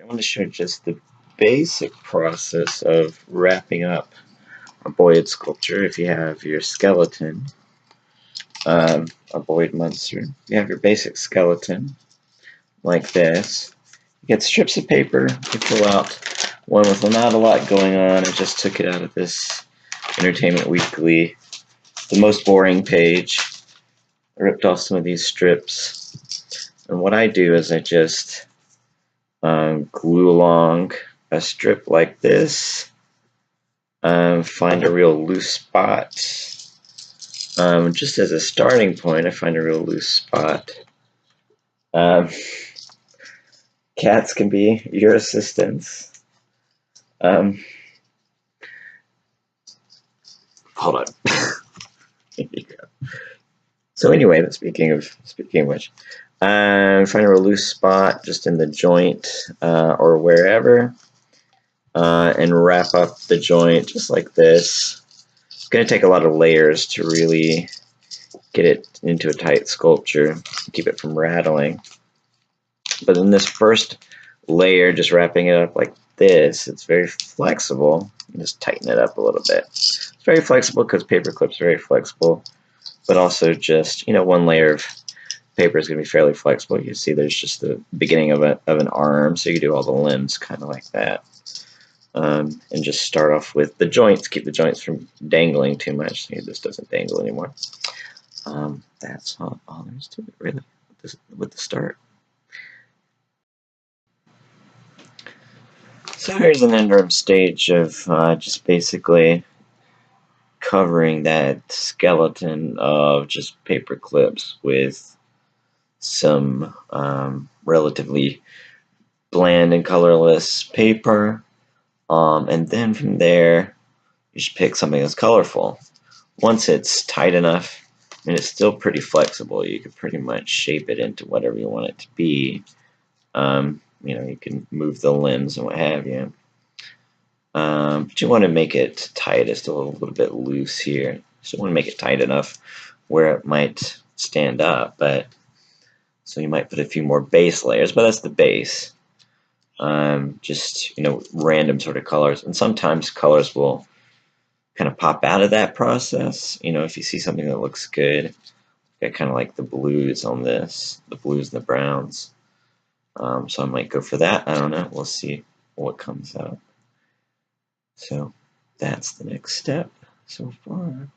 want to show just the basic process of wrapping up a Boyd sculpture. If you have your skeleton, a Boyd monster, you have your basic skeleton like this. You get strips of paper, you pull out one with not a lot going on. I just took it out of this Entertainment Weekly, the most boring page. I ripped off some of these strips, and what I do is I just glue along a strip like this, find a real loose spot. Just as a starting point, I find a real loose spot. Cats can be your assistants. Hold on. There you go. So anyway, speaking of which, find a real loose spot just in the joint or wherever, and wrap up the joint just like this. It's going to take a lot of layers to really get it into a tight sculpture, keep it from rattling. But in this first layer, just wrapping it up like this, it's very flexible. Just tighten it up a little bit. It's very flexible because paper clips are very flexible, but also just, one layer of paper is going to be fairly flexible. You see there's just the beginning of an arm, so you can do all the limbs kind of like that. And just start off with the joints, keep the joints from dangling too much. See, this doesn't dangle anymore. That's all there is to it, really, with the start. So here's an interim stage of just basically covering that skeleton of just paper clips with some relatively bland and colorless paper, and then from there you should pick something that's colorful. Once it's tight enough and it's still pretty flexible, you can pretty much shape it into whatever you want it to be. You can move the limbs and what have you. But you want to make it tight. It's still a little bit loose here. So you want to make it tight enough where it might stand up. So you might put a few more base layers, but that's the base. Just random sort of colors, and sometimes colors will kind of pop out of that process. If you see something that looks good, I kind of like the blues on this, the blues and the browns. So I might go for that. I don't know. We'll see what comes out. So that's the next step so far.